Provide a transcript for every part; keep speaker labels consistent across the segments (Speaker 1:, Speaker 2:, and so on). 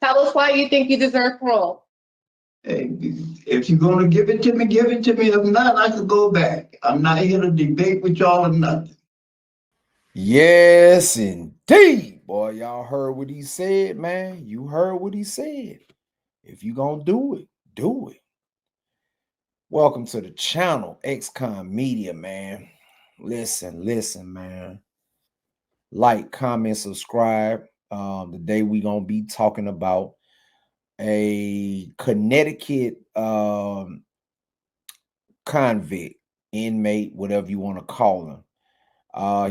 Speaker 1: Tell us why you think you deserve parole.
Speaker 2: Hey, if you're going to give it to me, give it to me. If not, I could go back. I'm not here to debate with y'all or nothing.
Speaker 3: Yes, indeed. Boy, y'all heard what he said, man. You heard what he said. If you gonna do it, do it. Welcome to the channel, XconMedia, man. Listen, man. Like, comment, subscribe. Today we gonna be talking about a Connecticut convict, inmate, whatever you want to call him.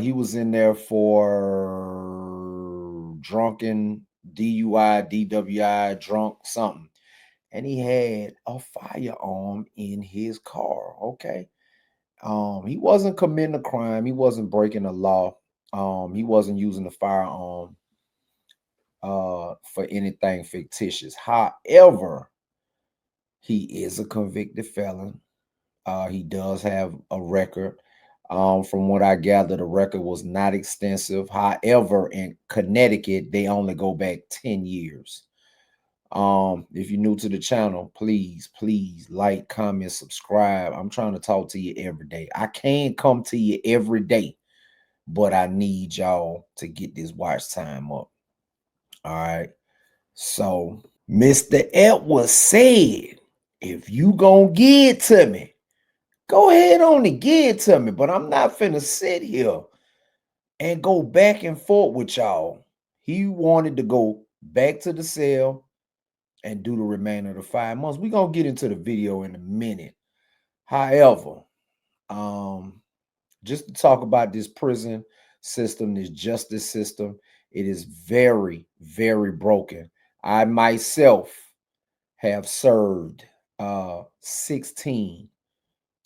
Speaker 3: He was in there for drunken DUI, DWI, drunk something. And he had a firearm in his car. Okay. He wasn't committing a crime. He wasn't breaking the law. He wasn't using the firearm for anything fictitious. However, he is a convicted felon. He does have a record. From what I gather, the record was not extensive. However, in Connecticut, they only go back 10 years. If you're new to the channel, please like, comment, subscribe. I'm trying to talk to you every day. I can't come to you every day, but I need y'all to get this watch time up. All right. So Mr. Edwards said, if you gonna give it to me, go ahead on and give it to me. But I'm not finna sit here and go back and forth with y'all. He wanted to go back to the cell and do the remainder of the 5 months. We're gonna get into the video in a minute. However, just to talk about this prison system, this justice system, it is very, very broken. I myself have served 16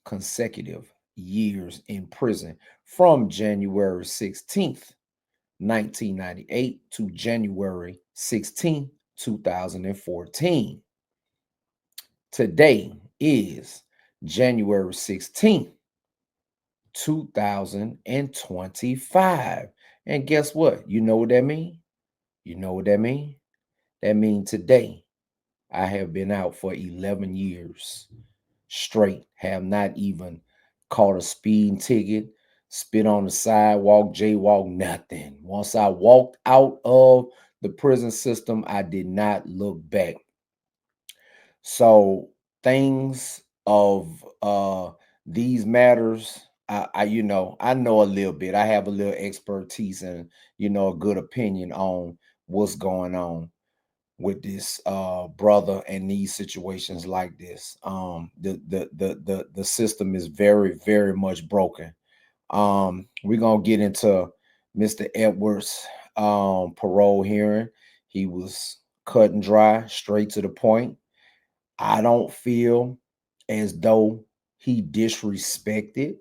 Speaker 3: consecutive years in prison from January 16th, 1998 to January 16th, 2014. Today is January 16th, 2025. And guess what? You know what that means? You know what that means? That means today I have been out for 11 years straight, have not even caught a speeding ticket, spit on the sidewalk, jaywalk, nothing. Once I walked out of the prison system, I did not look back. So things of these matters, I know a little bit. I have a little expertise and a good opinion on what's going on with this brother and these situations like this. The system is very, very much broken. We're gonna get into Mr. Edwards' parole hearing. He was cut and dry, straight to the point. I don't feel as though he disrespected.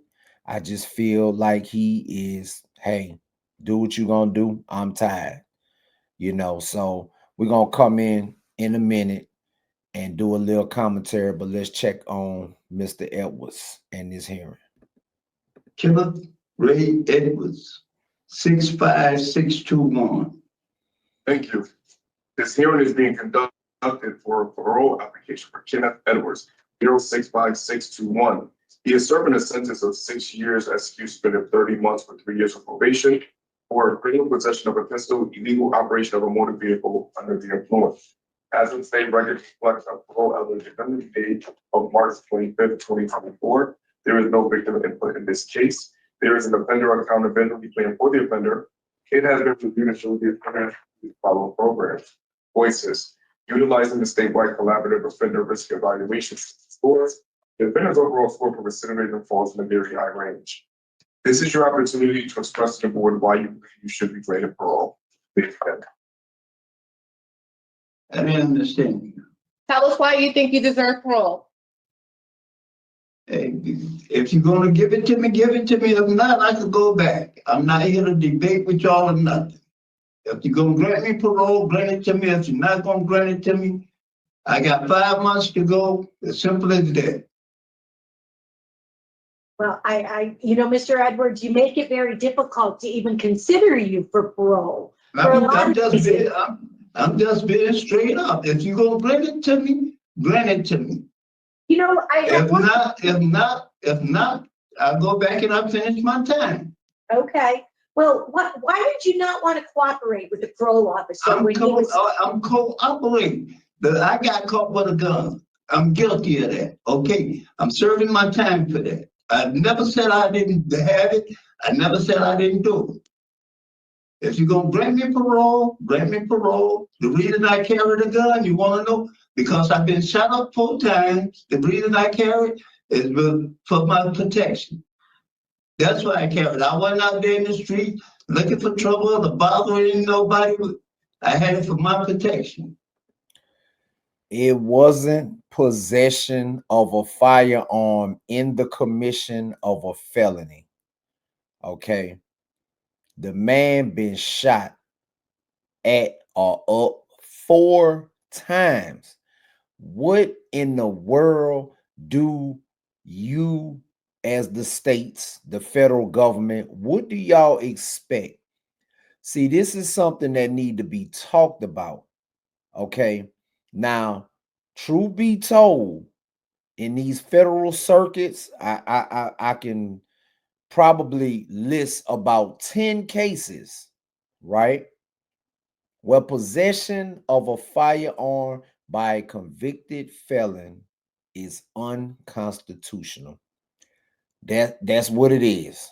Speaker 3: I just feel like he is, hey, do what you're gonna do. I'm tired. So we're gonna come in a minute and do a little commentary, but let's check on Mr. Edwards and this hearing.
Speaker 2: Kenneth Ray Edwards, 65621.
Speaker 4: Thank you. This hearing is being conducted for a parole application for Kenneth Edwards, 065621. He is serving a sentence of 6 years, execution of 30 months for 3 years of probation for criminal possession of a pistol, illegal operation of a motor vehicle under the influence. As the state record reflects, a parole eligibility date of March 25th, 2024. There is no victim input in this case. There is an offender accountability plan for the offender. It has been reviewed and shown the offender to follow programs. Voices. Utilizing the statewide collaborative offender risk evaluation scores, the offender's overall score for recidivism falls in a very high range. This is your opportunity to express to the board why you should be granted parole. Please go ahead.
Speaker 2: I didn't understand you.
Speaker 1: Tell us why you think you deserve parole.
Speaker 2: Hey, if you're going to give it to me, give it to me. If not, I could go back. I'm not here to debate with y'all or nothing. If you're going to grant me parole, grant it to me. If you're not going to grant it to me, I got 5 months to go. As simple as that.
Speaker 5: Well, Mr. Edwards, you make it very difficult to even consider you for parole.
Speaker 2: I'm just being straight up. If you're gonna grant it to me, grant it to me.
Speaker 5: You know,
Speaker 2: If not, I'll go back and I'll finish my time.
Speaker 5: Okay. Well, why did you not want to cooperate with the parole officer
Speaker 2: I'm cooperating. I got caught with a gun. I'm guilty of that. Okay. I'm serving my time for that. I never said I didn't have it. I never said I didn't do it. If you're gonna grant me parole, grant me parole. The reason I carry the gun, you wanna know? Because I've been shot up 4 times. The reason I carry it is for my protection. That's why I carried it. I wasn't out there in the street looking for trouble or bothering nobody. I had it for my protection.
Speaker 3: It wasn't possession of a firearm in the commission of a felony. Okay. The man been shot at or up 4 times. What in the world do you, as the states, the federal government, what do y'all expect? See, this is something that need to be talked about. Okay. Now, truth be told, in these federal circuits, I can probably list about 10 cases, right, where possession of a firearm by a convicted felon is unconstitutional. That's what it is.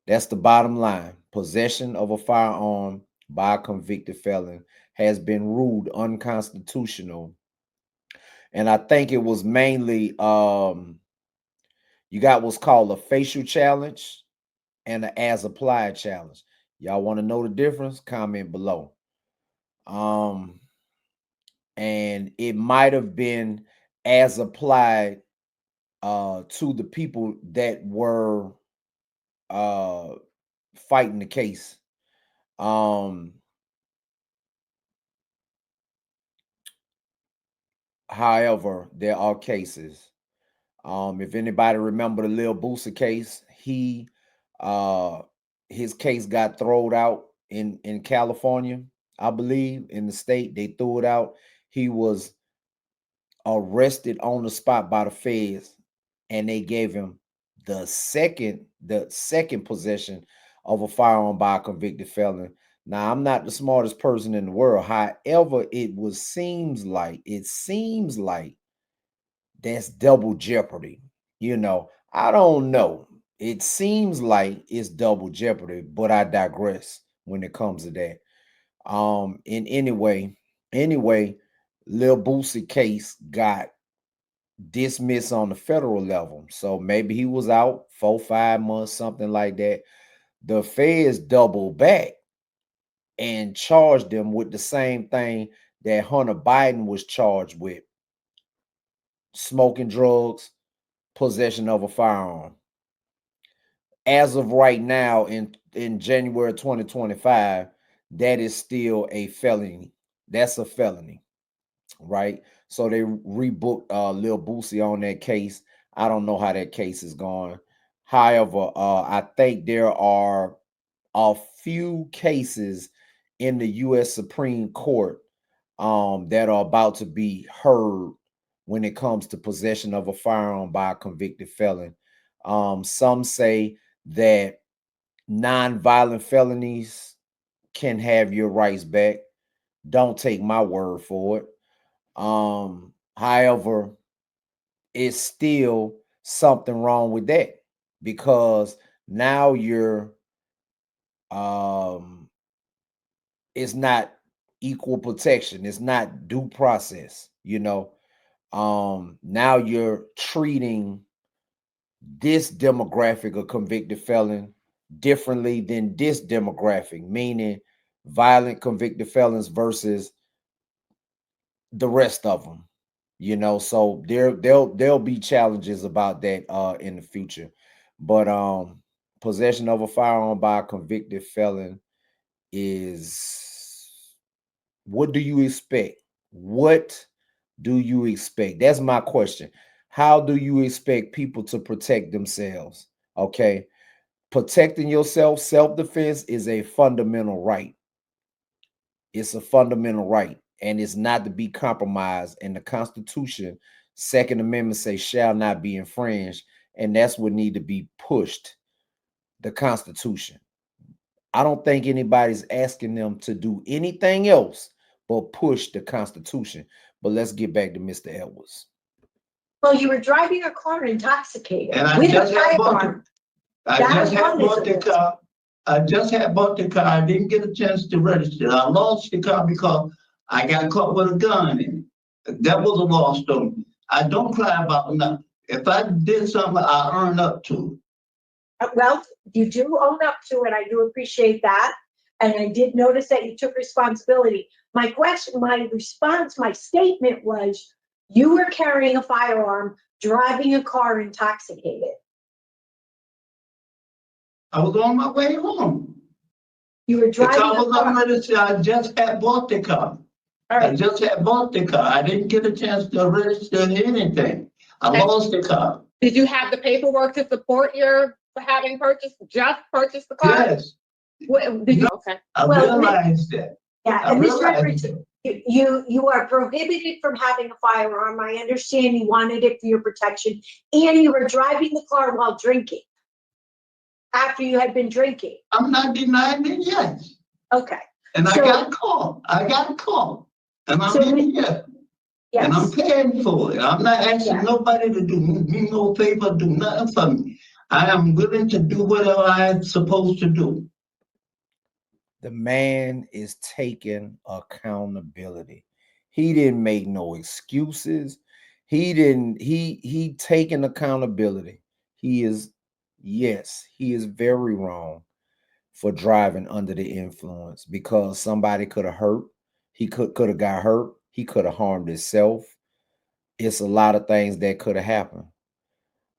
Speaker 3: That's the bottom line. Possession of a firearm by a convicted felon has been ruled unconstitutional. And I think it was mainly you got what's called a facial challenge and an as applied challenge. Y'all want to know the difference? Comment below. And it might have been as applied to the people that were fighting the case. However, there are cases. If anybody remember the Lil Boosie case, his case got thrown out in California, I believe, in the state. They threw it out. He was arrested on the spot by the feds, and they gave him the second possession of a firearm by a convicted felon. Now, I'm not the smartest person in the world. However, it seems like that's double jeopardy. I don't know. It seems like it's double jeopardy, but I digress when it comes to that. In anyway, Lil Boosie case got dismissed on the federal level. So maybe he was out 4-5 months, something like that. The feds doubled back and charged him with the same thing that Hunter Biden was charged with: smoking drugs, possession of a firearm. As of right now, in January 2025, that is still a felony. That's a felony, right? So they rebooked Lil Boosie on that case. I don't know how that case is going. However, I think there are a few cases in the U.S. Supreme Court that are about to be heard when it comes to possession of a firearm by a convicted felon. Some say that non-violent felonies can have your rights back. Don't take my word for it. However, it's still something wrong with that, because now it's not equal protection. It's not due process. Now you're treating this demographic of convicted felon differently than this demographic, meaning violent convicted felons versus the rest of them. So there'll be challenges about that in the future. But possession of a firearm by a convicted felon is, what do you expect? What do you expect? That's my question. How do you expect people to protect themselves? Okay. Protecting yourself, self-defense, is a fundamental right. It's a fundamental right, and it's not to be compromised. And the Constitution, Second Amendment says shall not be infringed, and that's what need to be pushed. The Constitution. I don't think anybody's asking them to do anything else but push the Constitution. But let's get back to Mr. Edwards.
Speaker 5: Well, you were driving a car intoxicated
Speaker 2: And I
Speaker 5: with a
Speaker 2: just had bought
Speaker 5: firearm.
Speaker 2: I just had bought the car. I just had bought the car. I didn't get a chance to register. I lost the car because I got caught with a gun in it. That was a loss on me. I don't cry about nothing. If I did something, I earn up to it.
Speaker 5: Well, you do own up to it. I do appreciate that. And I did notice that you took responsibility. My response, my statement was, you were carrying a firearm, driving a car intoxicated.
Speaker 2: I was on my way home.
Speaker 5: You were
Speaker 2: The
Speaker 5: driving
Speaker 2: car
Speaker 5: a
Speaker 2: was on
Speaker 5: car.
Speaker 2: register. I just had bought the car.
Speaker 5: All
Speaker 2: I
Speaker 5: right.
Speaker 2: just had bought the car. I didn't get a chance to register anything. I lost the car.
Speaker 1: Did you have the paperwork to support your having purchased the car?
Speaker 2: Yes,
Speaker 1: Okay.
Speaker 2: I
Speaker 5: Well,
Speaker 2: realized that.
Speaker 5: Yeah,
Speaker 2: I
Speaker 5: and Mr.
Speaker 2: realized
Speaker 5: Edwards,
Speaker 2: that.
Speaker 5: you are prohibited from having a firearm. I understand you wanted it for your protection, and you were driving the car while drinking. After you had been drinking.
Speaker 2: I'm not denying it, yes.
Speaker 5: Okay.
Speaker 2: And I
Speaker 5: So-
Speaker 2: got caught. I got caught. And I'm
Speaker 5: So
Speaker 2: in
Speaker 5: we-
Speaker 2: here. And I'm
Speaker 5: Yes.
Speaker 2: paying for it. I'm not asking
Speaker 5: Yeah.
Speaker 2: nobody to do me no favor, do nothing for me. I am willing to do whatever I'm supposed to do.
Speaker 3: The man is taking accountability. He didn't make no excuses. He taking accountability. He is very wrong for driving under the influence because somebody could have hurt. He could have got hurt. He could have harmed himself. It's a lot of things that could have happened.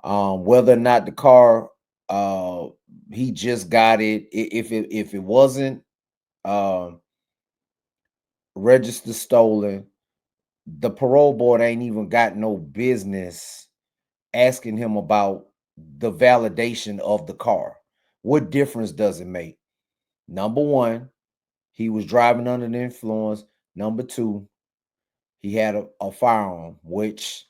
Speaker 3: Whether or not the car he just got it, if it wasn't registered stolen, the parole board ain't even got no business asking him about the validation of the car. What difference does it make? Number one, he was driving under the influence. Number two, he had a firearm, which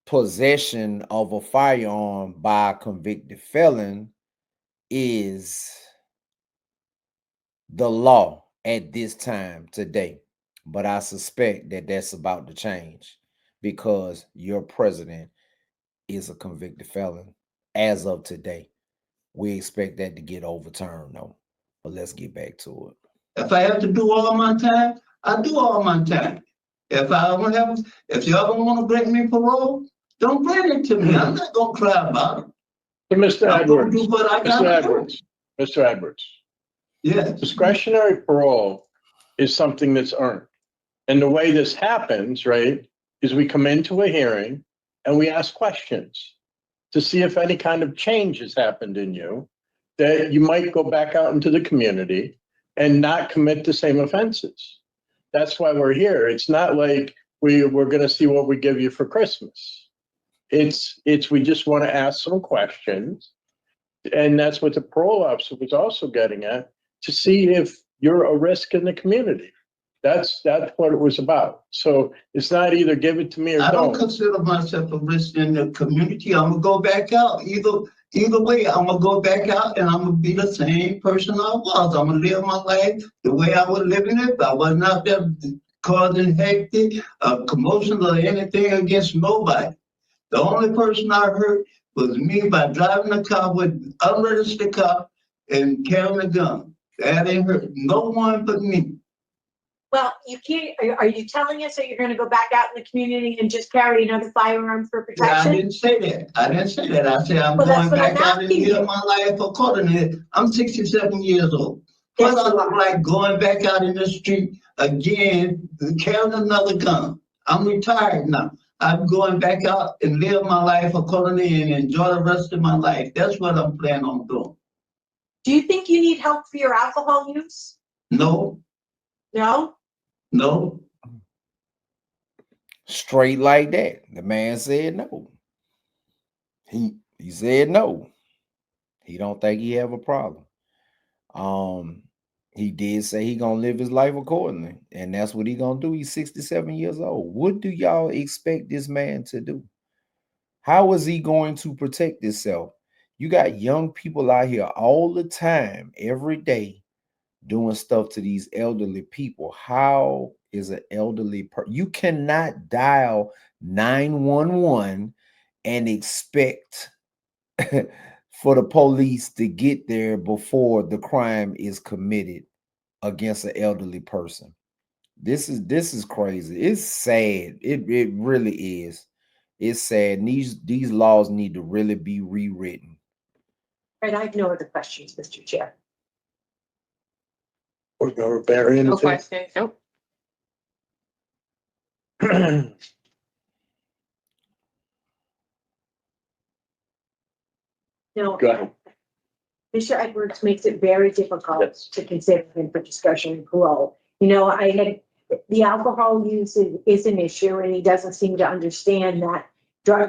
Speaker 3: possession of a firearm by a convicted felon is the law at this time today. But I suspect that that's about to change because your president is a convicted felon as of today. We expect that to get overturned though. But let's get back to it.
Speaker 2: If I have to do all my time, I do all my time. If y'all ever want to grant me parole, don't grant it to me. I'm not gonna cry about it.
Speaker 6: So, Mr.
Speaker 2: I'm gonna
Speaker 6: Edwards,
Speaker 2: do what I
Speaker 6: Mr.
Speaker 2: gotta do.
Speaker 6: Edwards, Mr. Edwards,
Speaker 2: Yes.
Speaker 6: discretionary parole is something that's earned. And the way this happens, right, is we come into a hearing and we ask questions to see if any kind of change has happened in you, that you might go back out into the community and not commit the same offenses. That's why we're here. It's not like we're going to see what we give you for Christmas. It's we just want to ask some questions. And that's what the parole officer was also getting at, to see if you're a risk in the community. That's what it was about. So it's not either give it to me or
Speaker 2: I don't
Speaker 6: don't.
Speaker 2: consider myself a risk in the community. I'm gonna go back out. Either way, I'm gonna go back out and I'm gonna be the same person I was. I'm gonna live my life the way I was living it. I wasn't out there causing hectic, commotions or anything against nobody. The only person I hurt was me by driving a car with unregistered car and carrying a gun. That ain't hurt no one but me.
Speaker 5: Well, you can't, are you telling us that you're gonna go back out in the community and just carry another firearm for
Speaker 2: Yeah, I
Speaker 5: protection?
Speaker 2: didn't say that. I said I'm
Speaker 5: Well, that's
Speaker 2: going
Speaker 5: what I'm
Speaker 2: back out and
Speaker 5: asking you.
Speaker 2: live my life accordingly. I'm 67 years old.
Speaker 5: Yes,
Speaker 2: Plus, I
Speaker 5: you
Speaker 2: look
Speaker 5: are.
Speaker 2: like going back out in the street again, carrying another gun. I'm retired now. I'm going back out and live my life accordingly and enjoy the rest of my life. That's what I'm planning on doing.
Speaker 5: Do you think you need help for your alcohol use?
Speaker 2: No,
Speaker 5: No?
Speaker 2: no.
Speaker 3: Straight like that. The man said no. He said no. He don't think he have a problem. He did say he gonna live his life accordingly, and that's what he gonna do. He's 67 years old. What do y'all expect this man to do? How is he going to protect himself? You got young people out here all the time, every day, doing stuff to these elderly people. How is an elderly person? You cannot dial 911 and expect for the police to get there before the crime is committed against an elderly person. This is crazy. It's sad. It really is. It's sad. And these laws need to really be rewritten.
Speaker 5: Right, I have no other questions, Mr. Chair.
Speaker 6: We're going to bury
Speaker 1: No
Speaker 6: anything.
Speaker 1: questions. Nope.
Speaker 5: No,
Speaker 6: Go ahead.
Speaker 5: Mr. Edwards makes it very difficult
Speaker 6: Yes.
Speaker 5: to consider him for discretionary parole. You know, the alcohol use is an issue, and he doesn't seem to understand that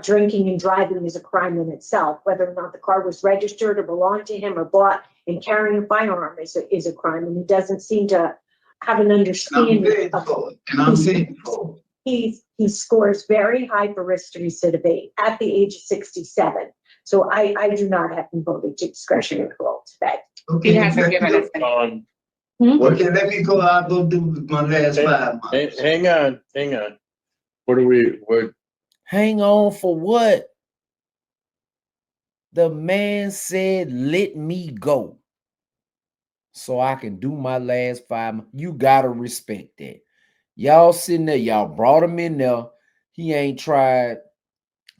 Speaker 5: drinking and driving is a crime in itself. Whether or not the car was registered or belonged to him or bought, and carrying a firearm is a crime, and he doesn't seem to have an
Speaker 2: And I'm
Speaker 5: understanding
Speaker 2: paying
Speaker 5: of
Speaker 2: for it. And I'm paying for it.
Speaker 5: he scores very high for risk to recidivate at the age of 67. So I do not have him voted to discretionary parole today.
Speaker 2: Okay,
Speaker 1: He hasn't
Speaker 2: let
Speaker 1: given
Speaker 2: me
Speaker 1: us any.
Speaker 2: okay, let me go. I'll go do my last 5 months.
Speaker 6: Hang on. What
Speaker 3: Hang on for what? The man said, let me go so I can do my last 5 months. You gotta respect that. Y'all sitting there, y'all brought him in there. He ain't tried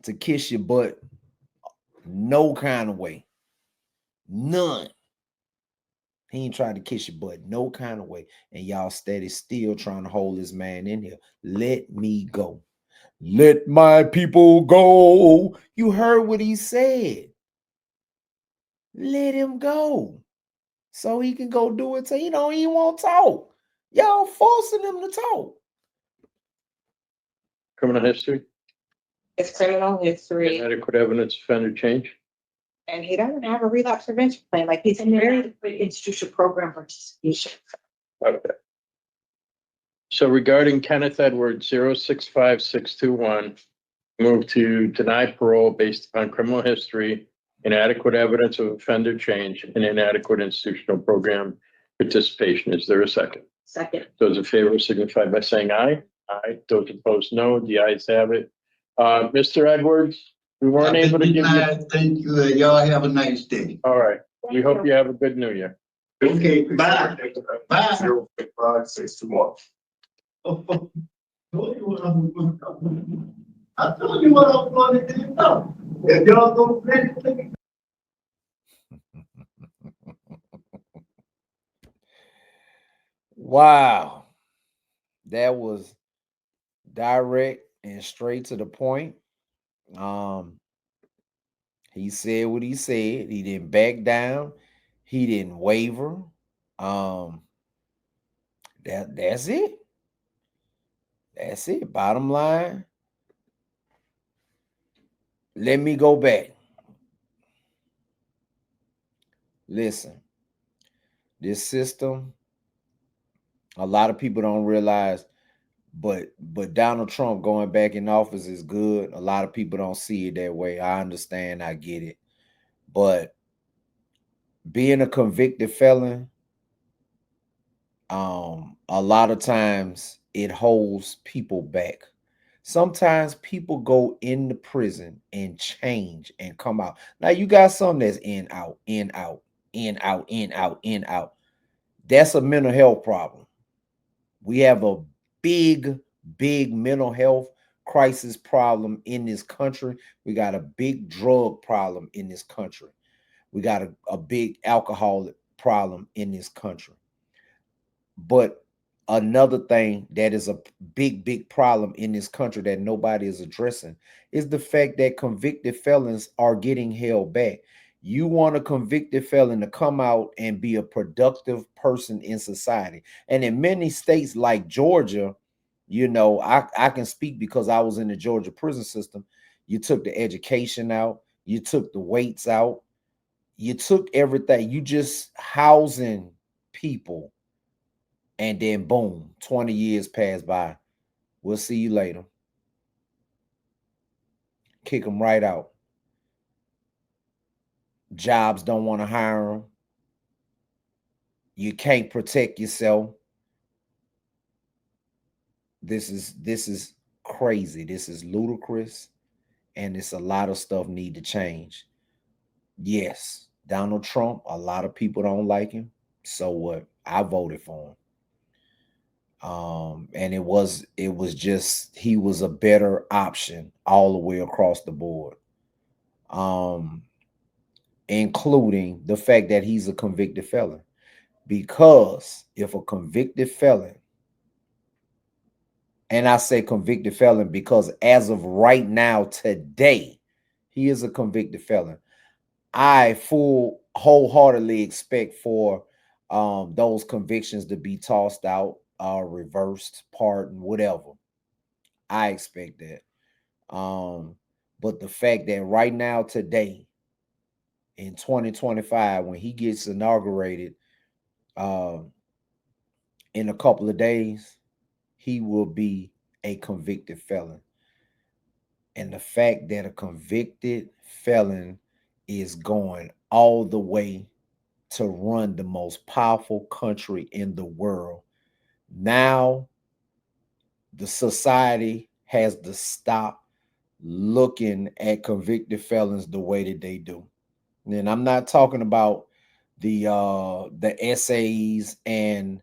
Speaker 3: to kiss your butt no kind of way. None. He ain't tried to kiss your butt no kind of way. And y'all steady still trying to hold this man in here. Let me go. Let my people go. You heard what he said. Let him go. So he can go do it. So he don't even want to talk. Y'all forcing him to talk.
Speaker 6: criminal history?
Speaker 1: It's criminal history,
Speaker 6: Inadequate evidence, offender change?
Speaker 1: and he doesn't have a relapse prevention plan. Like he's
Speaker 5: And then
Speaker 1: very.
Speaker 5: institutional program participation.
Speaker 6: Okay. So regarding Kenneth Edwards, 065621, move to deny parole based upon criminal history, inadequate evidence of offender change, and inadequate institutional program participation. Is there a second?
Speaker 5: Second.
Speaker 6: Those in favor signify by saying aye. Aye. Those opposed, no. The ayes have it. Mr. Edwards, we weren't able to give you.
Speaker 2: Thank you. Y'all have a nice day.
Speaker 6: All right. We hope you have a good New Year.
Speaker 2: Okay, bye. Bye.
Speaker 4: 05621.
Speaker 2: I told you what I was going to do. No. If y'all go play,
Speaker 3: Wow. That was direct and straight to the point. He said what he said. He didn't back down. He didn't waver. That's it. That's it. Bottom line. Let me go back. Listen, this system, a lot of people don't realize, but Donald Trump going back in office is good. A lot of people don't see it that way. I understand. I get it. But being a convicted felon, a lot of times it holds people back. Sometimes people go into prison and change and come out. Now you got some that's in, out, in, out, in, out, in, out, in, out. That's a mental health problem. We have a big mental health crisis problem in this country. We got a big drug problem in this country. We got a big alcohol problem in this country. But another thing that is a big problem in this country that nobody is addressing is the fact that convicted felons are getting held back. You want a convicted felon to come out and be a productive person in society. And in many states like Georgia, you know, I can speak because I was in the Georgia prison system. You took the education out, you took the weights out, you took everything. You just housing people And then boom, 20 years pass by. We'll see you later. Kick them right out. Jobs don't want to hire them. You can't protect yourself. This is crazy. This is ludicrous. And it's a lot of stuff need to change. Yes, Donald Trump, a lot of people don't like him. So what? I voted for him. And it was just, he was a better option all the way across the board. Including the fact that he's a convicted felon. Because if a convicted felon, and I say convicted felon because as of right now, today, he is a convicted felon. I wholeheartedly expect for those convictions to be tossed out, reversed, pardoned, whatever. I expect that. But the fact that right now, today, in 2025, when he gets inaugurated in a couple of days, he will be a convicted felon. And the fact that a convicted felon is going all the way to run the most powerful country in the world. Now, the society has to stop looking at convicted felons the way that they do. And I'm not talking about the essays and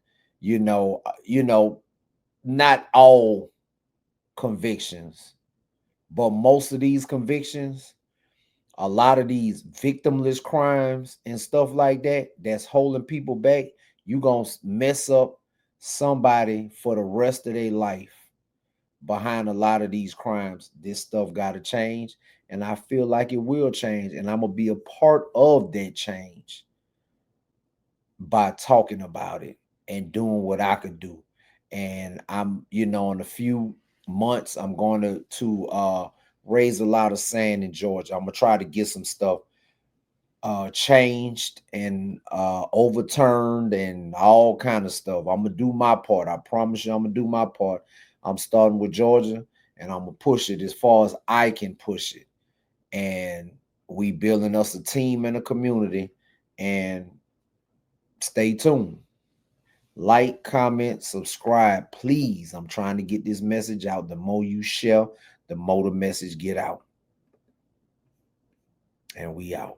Speaker 3: not all convictions, but most of these convictions, a lot of these victimless crimes and stuff like that, that's holding people back, you gonna mess up somebody for the rest of their life behind a lot of these crimes. This stuff got to change, and I feel like it will change, and I'm gonna be a part of that change by talking about it and doing what I could do. And I'm, in a few months, I'm going to raise a lot of sand in Georgia. I'm gonna try to get some stuff changed and overturned and all kind of stuff. I'm gonna do my part. I promise you, I'm gonna do my part. I'm starting with Georgia, and I'm gonna push it as far as I can push it. And we building us a team and a community. And stay tuned. Like, comment, subscribe, please. I'm trying to get this message out. The more you share, the more the message get out. And we out.